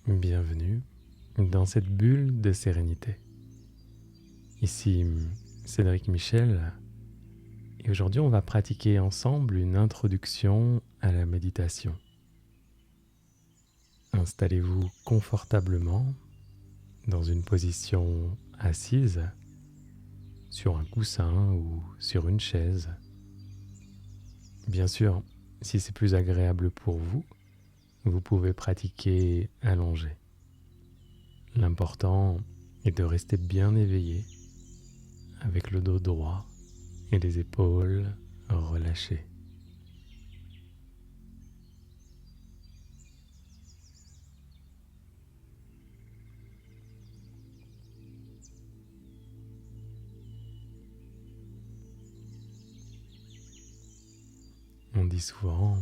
Bienvenue dans cette bulle de sérénité. Ici Cédric Michel et aujourd'hui on va pratiquer ensemble une introduction à la méditation. Installez-vous confortablement dans une position assise, sur un coussin ou sur une chaise. Bien sûr, si c'est plus agréable pour vous, vous pouvez pratiquer allongé. L'important est de rester bien éveillé, avec le dos droit et les épaules relâchées. On dit souvent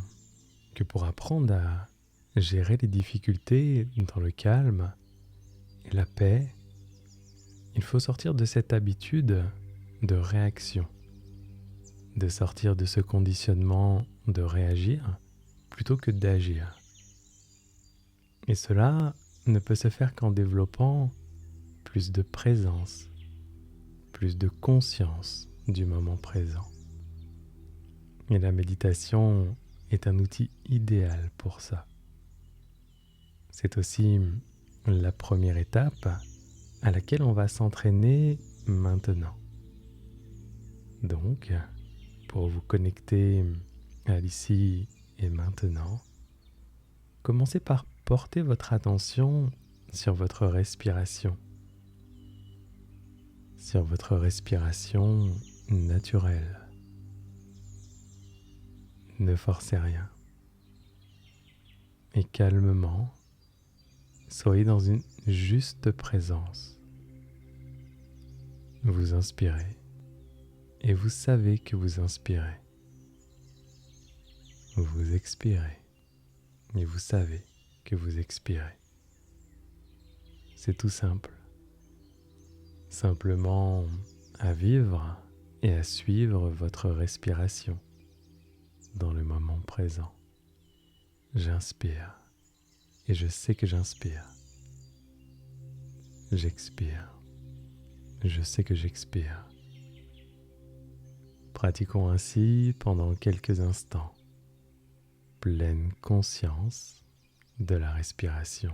que pour apprendre à gérer les difficultés dans le calme et la paix, il faut sortir de cette habitude de réaction, de sortir de ce conditionnement de réagir plutôt que d'agir. Et cela ne peut se faire qu'en développant plus de présence, plus de conscience du moment présent. Et la méditation est un outil idéal pour ça. C'est aussi la première étape à laquelle on va s'entraîner maintenant. Donc, pour vous connecter à l'ici et maintenant, commencez par porter votre attention sur votre respiration naturelle. Ne forcez rien. Et calmement, soyez dans une juste présence. Vous inspirez et vous savez que vous inspirez. Vous expirez et vous savez que vous expirez. C'est tout simple. Simplement à vivre et à suivre votre respiration dans le moment présent. J'inspire et je sais que j'inspire. J'expire. Je sais que j'expire. Pratiquons ainsi pendant quelques instants, pleine conscience de la respiration.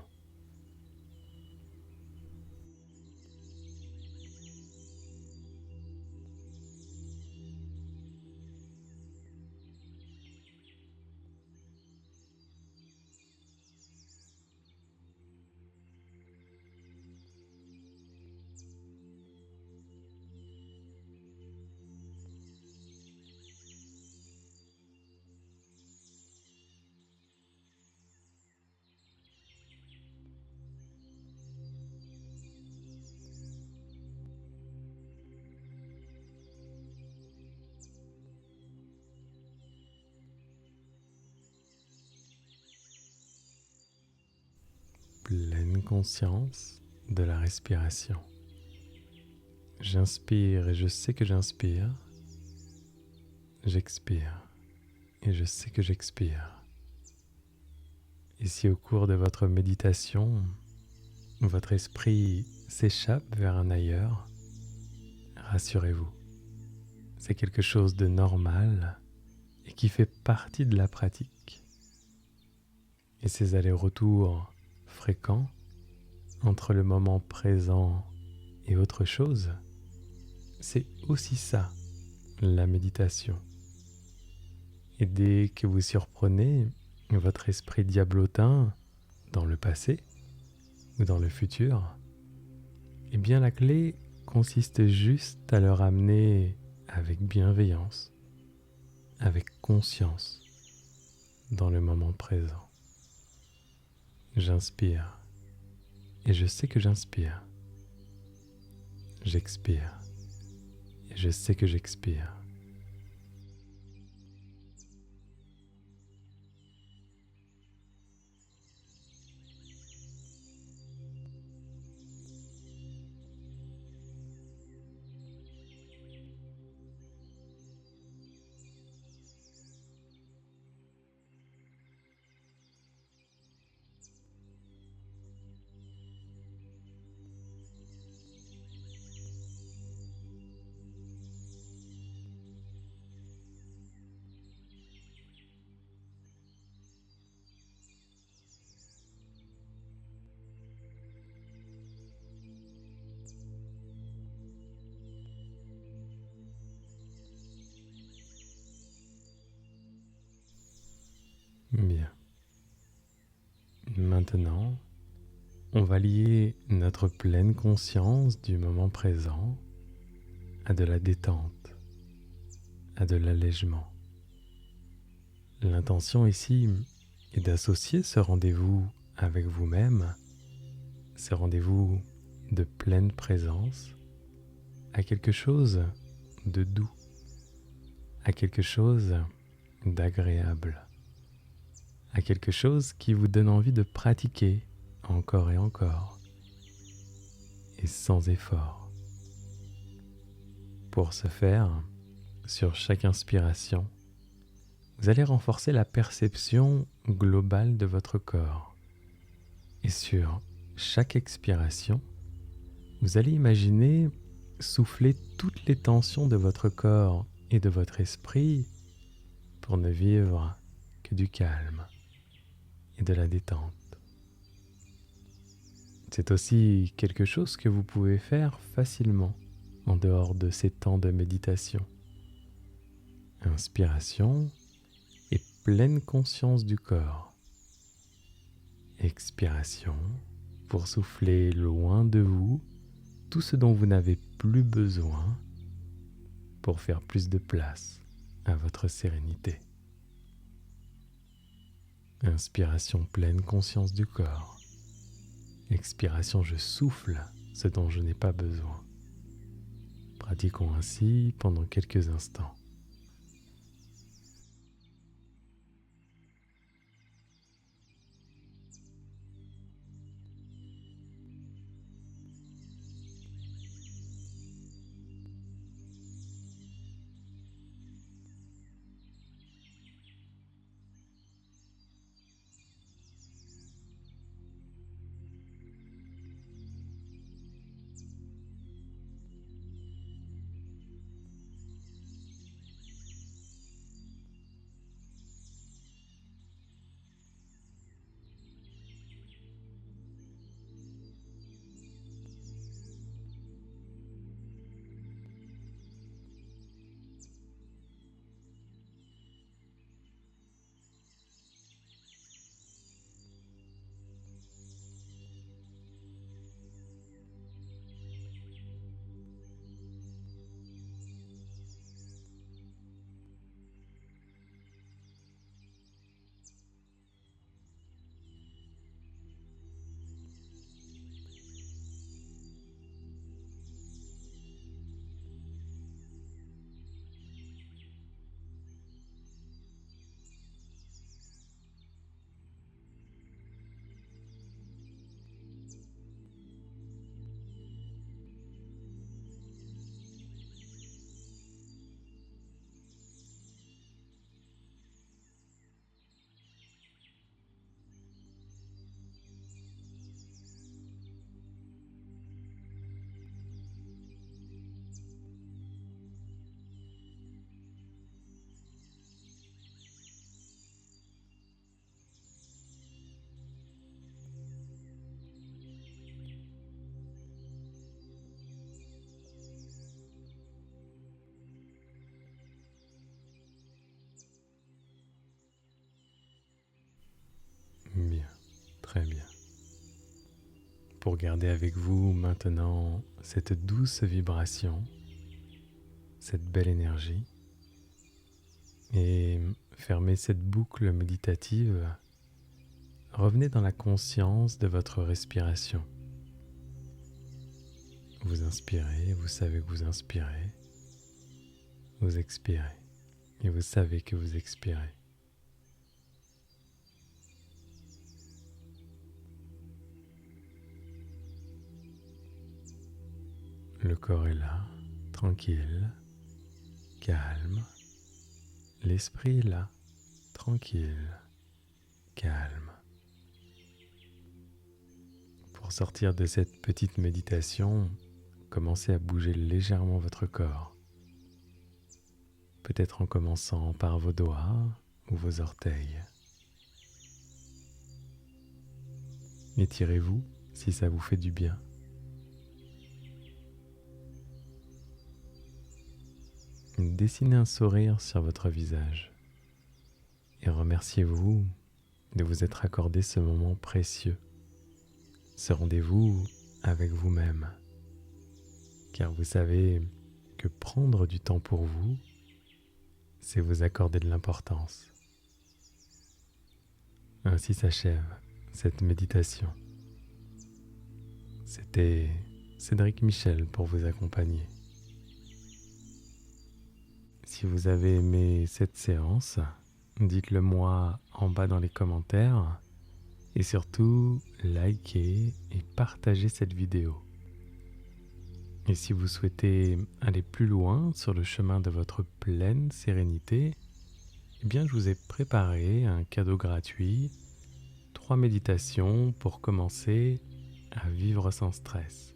Pleine conscience de la respiration. J'inspire et je sais que j'inspire. J'expire et je sais que j'expire. Et si au cours de votre méditation, votre esprit s'échappe vers un ailleurs, rassurez-vous, c'est quelque chose de normal et qui fait partie de la pratique. Et ces allers-retours fréquents entre le moment présent et autre chose, c'est aussi ça, la méditation. Et dès que vous surprenez votre esprit diablotin dans le passé ou dans le futur, eh bien la clé consiste juste à le ramener avec bienveillance, avec conscience, dans le moment présent. J'inspire et je sais que j'inspire. J'expire et je sais que j'expire. Bien. Maintenant, on va lier notre pleine conscience du moment présent à de la détente, à de l'allègement. L'intention ici est d'associer ce rendez-vous avec vous-même, ce rendez-vous de pleine présence, à quelque chose de doux, à quelque chose d'agréable, à quelque chose qui vous donne envie de pratiquer encore et encore, et sans effort. Pour ce faire, sur chaque inspiration, vous allez renforcer la perception globale de votre corps. Et sur chaque expiration, vous allez imaginer souffler toutes les tensions de votre corps et de votre esprit pour ne vivre que du calme et de la détente. C'est aussi quelque chose que vous pouvez faire facilement en dehors de ces temps de méditation. Inspiration et pleine conscience du corps. Expiration pour souffler loin de vous tout ce dont vous n'avez plus besoin pour faire plus de place à votre sérénité. Inspiration, pleine conscience du corps. Expiration, je souffle ce dont je n'ai pas besoin. Pratiquons ainsi pendant quelques instants. Bien, très bien. Pour garder avec vous maintenant cette douce vibration, cette belle énergie, et fermer cette boucle méditative, revenez dans la conscience de votre respiration. Vous inspirez, vous savez que vous inspirez, vous expirez, et vous savez que vous expirez. Le corps est là, tranquille, calme. L'esprit est là, tranquille, calme. Pour sortir de cette petite méditation, commencez à bouger légèrement votre corps. Peut-être en commençant par vos doigts ou vos orteils. Étirez-vous si ça vous fait du bien. Dessinez un sourire sur votre visage et remerciez-vous de vous être accordé ce moment précieux, ce rendez-vous avec vous-même. Car vous savez que prendre du temps pour vous, c'est vous accorder de l'importance. Ainsi s'achève cette méditation. C'était Cédric Michel pour vous accompagner. Si vous avez aimé cette séance, dites-le moi en bas dans les commentaires et surtout likez et partagez cette vidéo. Et si vous souhaitez aller plus loin sur le chemin de votre pleine sérénité, eh bien je vous ai préparé un cadeau gratuit, 3 méditations pour commencer à vivre sans stress.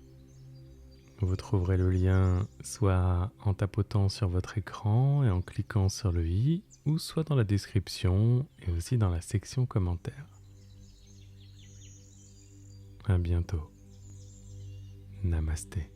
Vous trouverez le lien soit en tapotant sur votre écran et en cliquant sur le i, ou soit dans la description et aussi dans la section commentaires. À bientôt. Namasté.